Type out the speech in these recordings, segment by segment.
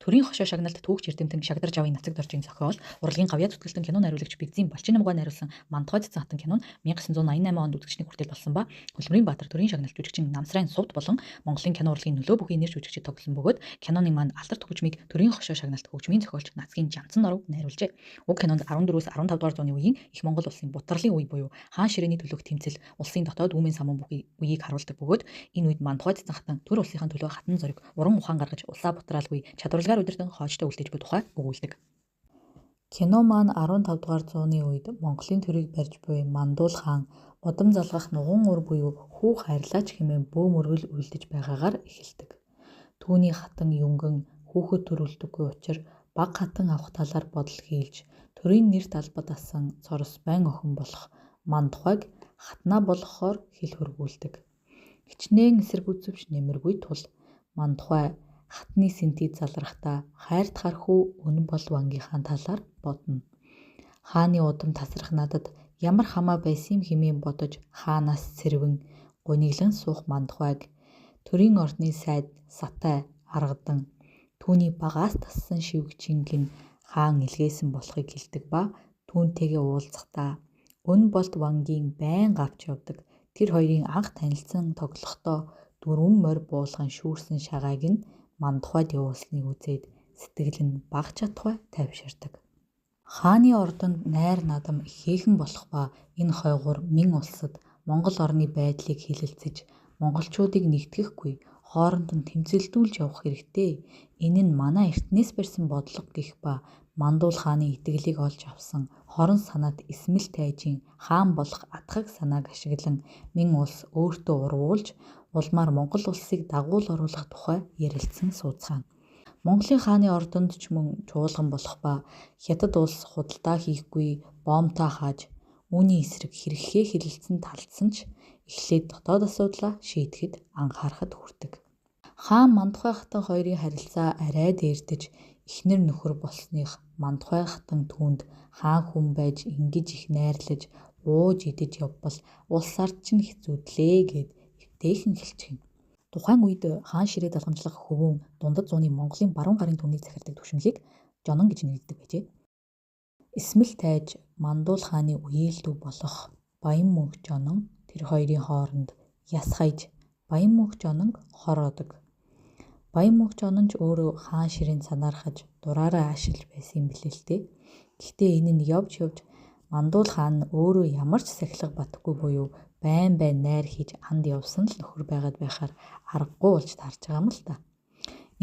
Төрийн хошоо шагналд түүх эрдэмтэн Шагдар Жавын нацаг доржийн зохиол, урлагийн гавьяа зүтгэлтэн кино найруулагч Бэгзийн Балчин намгаа найруулсан Мантухай цэцэн хатан кино нь 1988 онд үзэгчний хүртэл болсон ба Хөдөлмөрийн Баатар төрийн шагналт жүжигчин Намсрайн Сувд болон Монголын кино урлагийн нөлөө бүхий нэр жүжигчид тоглосон бөгөөд киноны маань алдар төгжмийг төрийн хошоо шагналт хөгжмийн зохиолч Нацгийн Жанцан Норов найруулжээ. Уг кинонд 14-өөс 15 дугаар зууны үеийн их Монгол улсын бутарлын үе буюу хаан ширээний төлөөх тэмцэл, улсын дотоод үүмийн самуун бүхий үеийг харуулдаг бөгөөд энэ үед Мантухай цэцэн хатан төр улсынхаа төлөө хатан зориг уран ухаан гаргаж улсаа бутраалгүй чадварлагаар удирдан хоочтой үлдээж буй тухай өгүүлдэг. Кино маань 15 дугаар зууны үед Монголын төрийг барьж буй Мандуул хаан удам залгах нугуун өр буюу хүүх хайрлаач хэмээн бөө мөргөл үлдэж байгаагаар эхэлдэг. Түүний хатан юнган хүүхэд төрүүлдэггүй учраа баг хатан авах талаар бодол хийлж төрийн нэр талбад асан цорос байн охин болох Мантухайг хатнаа болгохоор хэл хөргүүлдэг. Хичнээн эсэргүүцвч нэмэргүй тул Мантухай хатны сэнтий залрахтаа хайрт хархүү өн бол вангийнхаа талаар бодно. Хааны удам тасрах надад ямар хамаа байсан юм хэмээн бодож хаанаас цэрвэн гуниглан суух Мантухайг төрийн ордны сайд Сатай аргадан түүний багаас тассан шивгчинг нь хаан илгээсэн болохыг хэлдэг ба түүнтэйгээ уулзахдаа өн болд вангийн байн авч явдаг тэр хоёрын анх танилцсан тоглохдоо дөрвөн морь буулган шүүрсэн шагааг нь Мантухайд явуулсныг үзээд сэтгэл нь баг чадхуй тайвширдаг. Хааны ордонд найр надам ихээхэн болох ба энэ хойгуур мэн улсад Монгол орны байдлыг хилэлцэж монголчуудыг нэгтгэхгүй хооронд нь тэмцэлдүүлж явах хэрэгтэй. Энэ нь манай эртнээс барьсан бодлого гэх ба Мандуул хааны итгэлийг олж авсан хорон санаат эсмэл тайжийн хаан болох атгаг санааг ашиглан мэн улс өөртөө урвуулж улмаар Монгол улсыг дагуул оруулах тухай ярилцсан сууцгаана. Монголын хааны ордонд ч мөн чуулган болох ба Хятад улс худалдаа хийхгүй боомтоо хааж үүний эсрэг хэрэгхээ хилэлцэн талдсан ч эхлээд дотоод асуудлаа шийдэхэд анхаарахад хүрдэг. Хаан Мантухай хатан хоёрын харилцаа арай дээрдэж эхнэр нөхөр болсных Мантухай хатан түүнд хаан хүн байж ингэж их найрлаж ууж идэж явбал улс ард чинь хэцүүдлээ гэд эвтэйхэн хэлчихнэ. Тухайн үед хаан ширээ залгамжлах хөвөн дундад зууны Монголын баруун гарын түмнийг захирдаг түвшинлийг Жонон гэж нэрлэдэг байжээ. Эсмэл тайж Мандуул хааны үеэлдүү болох Баян мөнх Жонон тэр хоёрын хооронд яс хайж Баян мөнх Жононг хороодог. Баян мөнх Жонон ч өөрөө хаан ширээн санаархаж дураараа аашилж байсан юм билээ л дээ. Гэхдээ энэ нь явж Мандуул хаан өөрөө ямар ч сахилга батгүй буюу байн найр хийж анд явсан л нөхөр байгаад байхаар аргагүй болж таарч байгаа юм л та.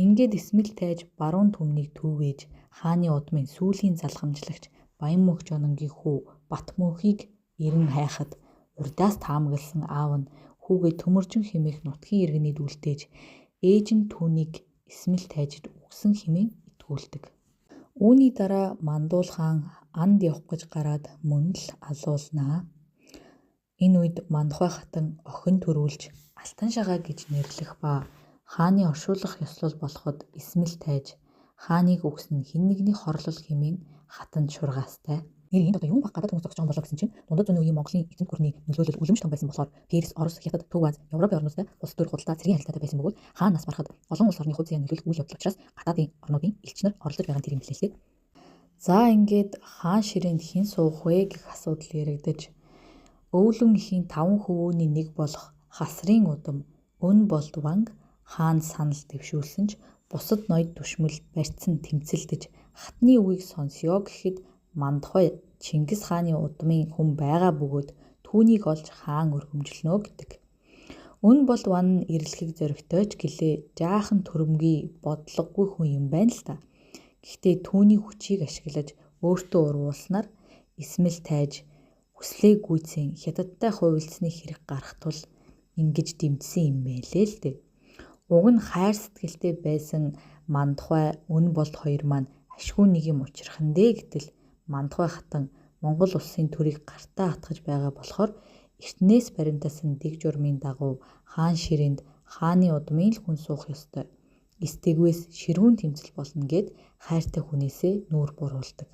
Ингээд эсмэл тайж баруун түмнийг түүгээж хааны удмын сүүлийн залгамжлагч Баян мөнх Жононгийн хүү Бат мөнхийг эрен хайхад урдаас таамагласан аав нь хүүгээ төмөржин хэмээх нутгийн иргэнийг үлдээж ээж нь түүнийг эсмэл тайжид үгсэн хэмээн итгүүлдэг. Үүний дараа Мандуул хаан анд явах гэж гараад мөн л алуулнаа. Энэ үед Мантухай хатан охин төрүүлж Алтан шагаа гэж нэрлэх ба хааны оршуулах ёслол болоход эсмэл тайж хааныг үгсэн хэн нэгний хорлол хэмээн хатанд шургаастай. Энд одоо юм баг гадаад хүмүүс зогсож байгаа болоо гэсэн чинь дундад зууны үеийн Монголын эзэнт гүрний нөлөөлөл үлэмж том байсан болохоор Перс, Орос, Хятад, Төв Аз, Европын орнуудтай улс төр худалдаа цэргийн харилцаатай байсан бөгөөд хаан нас барахад олон улс орны хувь заяа нөлөөлөх үйл явдал учраас гадаадын орнуудын элч нар оролцож байгаа юм тийм билээ. За ингээд хаан ширээнд хэн суух вэ гэх асуудал яригдаж өвлөн ихийн 5 хөвөөний нэг болох Хасрын удам өн болд ванг хаан санал дэвшүүлсэн ч бусад ноёд түшмэл барьцсан тэмцэлдэж хатны үгийг сонсё гэхэд Мандухай Чингис хааны удмын хүн байгаа бөгөөд түүнийг олж хаан өргөмжлөнө гэдэг. Өн болд ван нь ирлэхийг зоригтой ч гэлээ жаахан төрөмгий бодлогогүй хүн юм байна л та. Гэхдээ түүний хүчийг ашиглаж өөртөө урвуулснаар эсмэл тайж хүслээ гүйцэн Хятадтай хувилсны хэрэг гарах тул ингэж дэмжсэн юм байлээ л дээ. Уг нь хайр сэтгэлтэй байсан Мандухай өн болд хоёр маань ашгүй нэг юм учрах нь дээ гэтэл Мандухай хатан Монгол улсын төрийг гартаа хатгаж байгаа болохоор эртнээс баримтасан дэг журмын дагуу хаан ширээнд хааны удмын л хүн суух ёстой. Эстэгвээс ширүүн тэмцэл болно гэд хайртай хүнээсээ нүүр буруулдаг.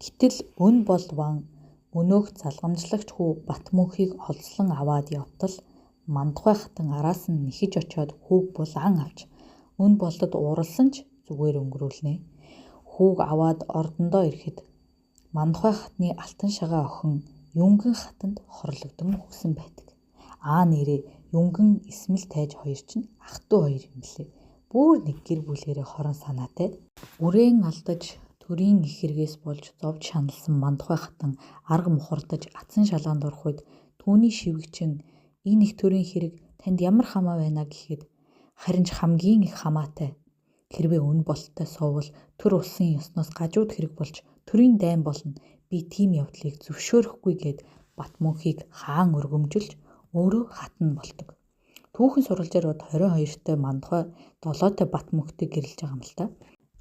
Гэтэл өн болд ван өнөөх залгамжлагч хүү Бат мөнхийг олзлон аваад явтал Мандухай хатан араас нь нэхэж очоод хүүг булан авч өн болдод ууралсан ч зүгээр өнгөрүүлнэ. Хүүг аваад ордондоо ирэхэд Мандухай хатны алтан шагаа охин Юнгэн хатанд хорлогдсон өгсөн байдаг. Нэрээ Юнгэн Исмэл тайж хоёр чинь ах トゥ хоёр юм лээ. Бүр нэг гэр бүлээрээ хорон санаатай. Үрээн алдаж төрийн их хэрэгээс болж зовж шаналсан Мандухай хатан арга мухардаж атсан шалгаанд орох үед түүний шивгчин энэ их төрийн хэрэг танд ямар хамаа байна гэхэд харин ч хамгийн их хамаатай. Хэрвээ үн болттой соввол төр улсын ёсноос гажууд хэрэг болж төрийн дайн болно. Би тийм явдлыг зөвшөөрөхгүй гэд Батмөнхийг хаан өргөмжилж өөрөө хатан болдог. Түүхэн сурвалжаар бод 22-той Мандухай 7-той Батмөнхтэй гэрэлж байгаа юм л та.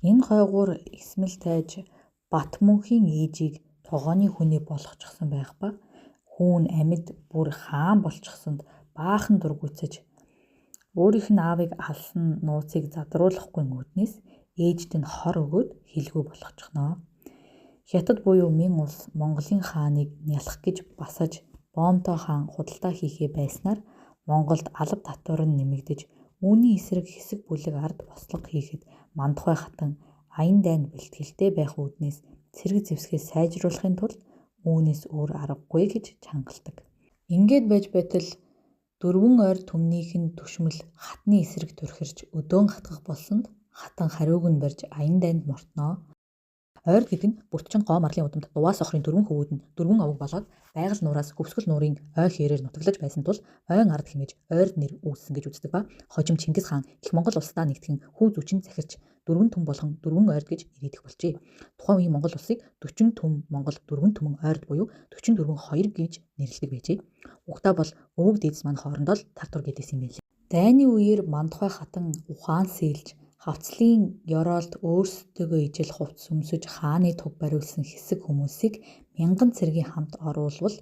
Энэ хойгуур Исмэл тайж Батмөнхийн ээжийг тогооны хүнээ болгочихсон байх ба хүүн амьд бүр хаан болчихсонд баахан дургуйцаж өөрийнх нь аавыг алсан нууцыг задруулахгүй үүднээс ээжд нь хор өгөөд хилгүй болгочихно. Хятад буюу Мин улс Монголын хааныг нялах гэж басаж Боомтой хаан худалдаа хийхээ байснаар Монголд алав татвар нь нэмэгдэж үүний эсрэг хэсэг бүлэг ард бослого хийхэд Мандухай хатан аян дайнд бэлтгэлтэй байх үүднээс цэрэг зэвсгээ сайжруулахын тулд үүнээс өөр аргагүй гэж чангалдаг. Ингээд байж байтал 4 ойр түмнийх нь түшмэл хатны эсрэг түрхэрч өдөөн хатгах болсонд хатан хариуг нь барьж аян дайнд мортноо. Ойр гэдэг нь бүртчин гоо марлын удамд дуваас охрын 4 хөвүүд нь 4 овог болоод байгаль нуураас хөвсгөл нуурын ой хээрээр нутаглаж байсан тул ойн ард хэмээж ойрд нэр үүссэн гэж үздэг ба хожим Чингис хаан их Монгол улсдаа нэгтгэн хүү зүчин захирч 4 түм болгон 4 ойрд гэж ирээдэх болжээ. Тухайн үеийн Монгол улсыг 40 түм Монгол 4 түмэн ойрд буюу 44 2 гэж нэрлэдэг байжээ. Угтаа бол өвөг дээдэс маань хоорондоо л тартур гэдээс юм байлээ. Дайны үеэр Мандухай хатан ухаан сэлж хавцлын ёроолд өөрсдөө ижил хувцс өмсөж хааны туг бариулсан хэсэг хүмүүсийг мянган цэргийн хамт оруулвал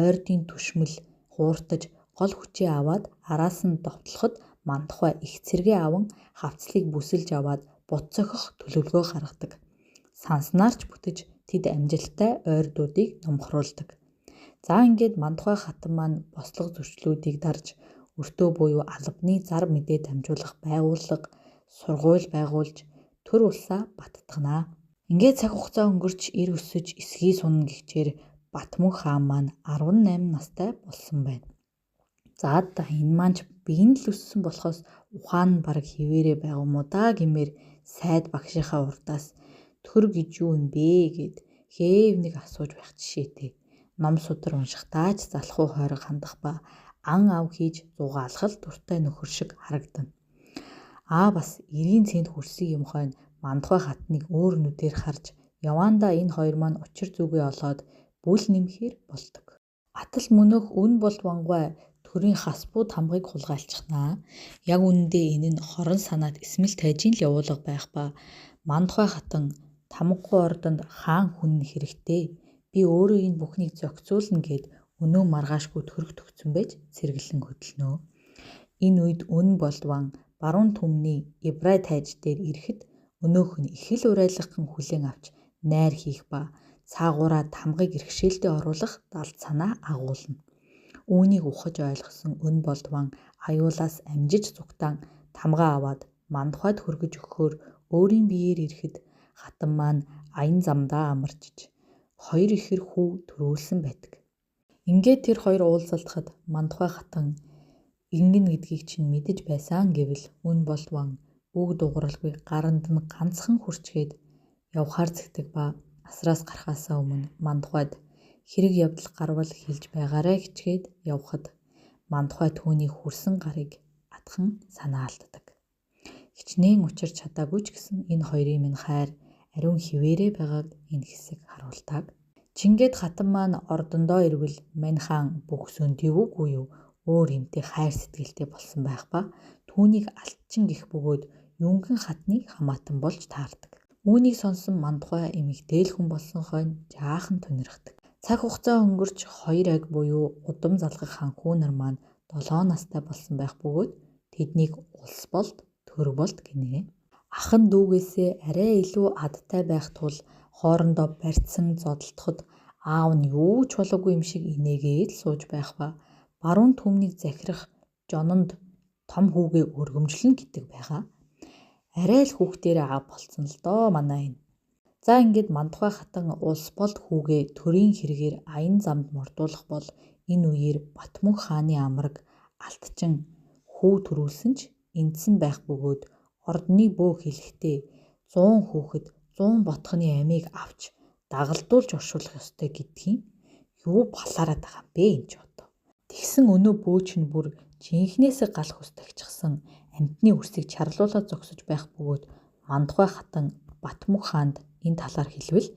ойрдын түшмэл хууртаж гол хүчээ аваад араас нь довтлоход Мандухай их цэргээ аван хавцлыг бүсэлж аваад бут цохих төлөвлөгөө гаргадаг. Санснаарч бүтэж тэд амжилттай ойрдуудыг номхруулдаг. За ингээд Мандухай хатан маань бослого зөрчлүүдийг дарж өртөө буюу албаны зар мэдээ дамжуулах байгууллага сургууль байгуулж төр улсаа баттгнаа. Ингээд цаг хугацаа өнгөрч ир өсөж эсгий сунна гихчээр Батмөнх хаан маань 18 настай болсон байна. За энэ маань ч биеийн л өссөн болохоос ухаан нь бараг хിവэрэ байгаа юм уу да гэмээр сайд багшийнхаа урдаас төр гэж юу юм бэ гэд хээв нэг асууж байх жишээтэй. Ном судар уншихтаа ч залхуу хойрог хандах ба ан ав хийж зугаалхал дуртай нөхөр шиг харагдана. Бас 90 цент хүрсэн юм хойно Мандухай хатныг өөр нүдээр харж явандаа энэ хоёр маань учир зүгээ олоод бүл нэмхээр болдог. Атал мөнөх үн бол вангуй төрийн хас буу тамгыг хулгайлчихнаа. Яг үнэндээ энэ нь хорон санаат Исмэл тайжийн л явуулга байх ба Мандухай хатан тамгагүй ордонд хаан хүн хэрэгтэй. Би өөрөө энэ бүхнийг зохицуулна гэд өнөө маргаашгүй төрөх төгцөн байж сэргэлэн хөдлөнө. Энэ үед үн болдван баруун түмний Ибрай тайж дээр ирэхэд өнөөх нь их л урайлахын хүлээн авч найр хийх ба цаагаараа тамгыг иргэшээлтэд оруулах далд санаа агуулна. Үүнийг ухаж ойлгосон өн болдван аюулаас амжиж зүгтан тамгаа аваад Мандухайд хөргөж өгөхөөр өөрийн биеэр ирэхэд хатан маань аян замдаа амарчиж хоёр ихэр хүү төрүүлсэн байдаг. Ингээд тэр хоёр уулзалтахад Мандухай хатан ингэн гэдгийг чинь мэдэж байсан гэвэл үн болдван үг дууралгүй гаранд нь ганцхан хүрчгээд явхаар зэгдэг ба асраас гарахаасаа өмнө Мандухайд хэрэг явдал гарвал хэлж байгаарай гэчгээд явхад Мандухай түүний хүрсэн гарыг атхан санаа алддаг. Хичнээн учир чадаагүй ч гэсэн энэ хоёрын минь хайр ариун хിവэрэ байгааг энэ хэсэг харуулдаг. Чингээд хатан маань ордондоо ирвэл мань хаан бүх сөнтөвгүй юу өөр юмтэй хайр сэтгэлтэй болсон байх ба түүнийг алтчин гих бөгөөд Юнгэн хатныг хамаатан болж таардаг. Үүнийг сонсон Мандухай эмэгтэйл хүн болсон хойно жаахан тунирхдаг. Цаг хугацаа өнгөрч 2 аг буюу удам залгах ханхүү нар маань 7 настай болсон байх бөгөөд тэднийг улс болд төр болд гинэ. Ах нь дүүгээсээ арай илүү адтай байх тул хоорондоо барьцсан зодтолдоход аав нь юу ч болоогүй юм шиг инээгээд сууж байх ба баруун түмнийг захирах жононд том хүүгээ өргөмжлөн гэдэг байгаа. Арай л хүүхдээрээ ав болцсон л доо манай энэ. За ингээд Мандухай хатан улс болд хүүгээ төрийн хэрэгээр аян замд мордуулах бол энэ үеэр Батмунх хааны амраг алтчин хүү төрүүлсэн ч эндсэн байх бөгөөд ордны бөө хэлэхдээ 100 хүүхэд 100 ботхны амийг авч дагалдуулж оршуулах ёстой гэдгийг юу балаараад байгаа юм бэ энэ ч одоо. Тэгсэн өнөө бөөч нь бүр жинхнээсээ гал хүс тагчсан амьтны үрсийг чарлуулаад зогсож байх бөгөөд Мандухай хатан Батмунх хаанд энэ талаар хэлвэл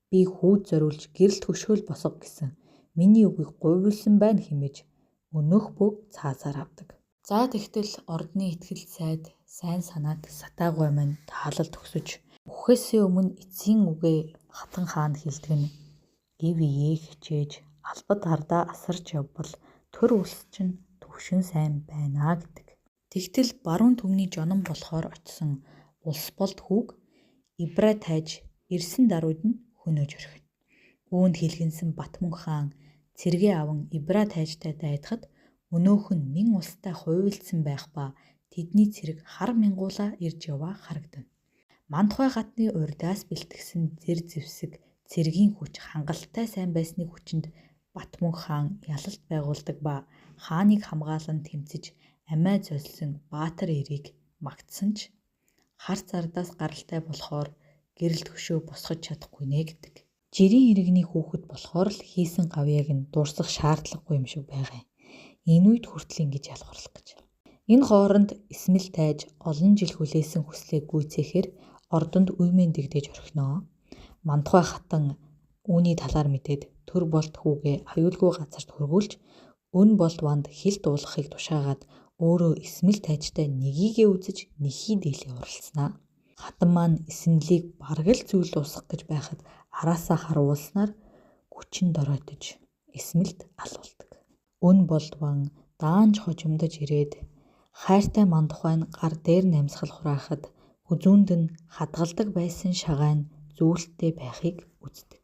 би хүүд зориулж гэрэлт хөшөөл босго гэсэн миний үгийг гуйвуулсан байна хэмээж өнөөх бөө цаазаар авдаг. За тэгтэл ордны итгэл сайд сайн санаад сатаагүй маань таалал төгсөж үхээсээ өмнө эцсийн үгээ хатан хаанд хэлдэг нь ив ие хичээж албад ардаа асарч явбал төр улс чинь төвшин сайн байна гэдэг. Тэгтэл баруун түмний жонон болохоор очсон улс болд хүүг Ибра тайж ирсэн даруйд нь хөнөөж орхив. Үүнд хэлгэнсэн Батмунх хаан цэргээ аван Ибра тайжтай дайдахад өнөөх нь мэн улстай хуйлдсан байх ба тэдний цэрэг хар мянгуулаа ирж яваа харагдана. Мандухай хатны урьдаас бэлтгэсэн зэр зэвсэг цэргийн хүч хангалттай сайн байсны хүчинд Батмунх хаан ялалт байгуулдаг ба хааныг хамгаалан тэмцэж амиа золсон баатар эрийг магтсан ч хар зардаас гаралтай болохоор гэрэлт хөшөө босгож чадахгүй нэ гэдэг. Жирийн иргэний хүүхэд болохоор л хийсэн гавьяаг нь дурсах шаардлагагүй юм шиг байгаа юм. Энэ үед хүртэл ингэж ялгарлах гэж. Энэ хооронд Исмэл тайж олон жил хүлээсэн хүслээ гүйцээхээр ордонд үймэн дэгдэж орхиноо. Мандухай хатан үүний талаар мэдээд төр болт хүүгээ аюулгүй газарт хөргүүлж өн болт ванд хил дуулахыг тушаагаад өөрөө Исмэл тайжтай нёгийгээ үзэж нэхий дийлээ уралцсанаа. Хатан маань Исмэлийг бараг л зүйл усах гэж байхад араасаа харуулснаар хүчин доройтож Исмэлд алуулдаг. Өн болт ван даанч хожимдож ирээд хайртай Мандухай нь гар дээр намсгал хураахад хүзүүнд нь хадгалдаг байсан шагаан зүйлтэй байхыг үздэг.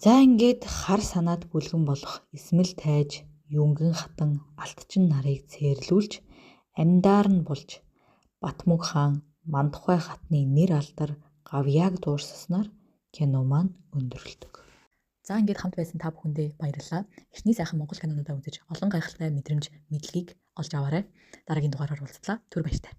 За ингээд хар санаад бүлгэн болох Исмэл тайж юнгэн хатан алтчин нарыг цээрлүүлж амьдаар нь болж Батмунх хаан Мандухай хатны нэр алдар гавьяаг дуурсаснаар кино маань өндөрлөдөг. За ингээд хамт байсан та бүхэндээ баярлалаа. Эхний сайхан монгол кинонуудаа үзэж олон гайхалтай мэдрэмж, мэдлэгийг олж аваарай. Дараагийн дугаараар уулзлаа. Түр баяртай.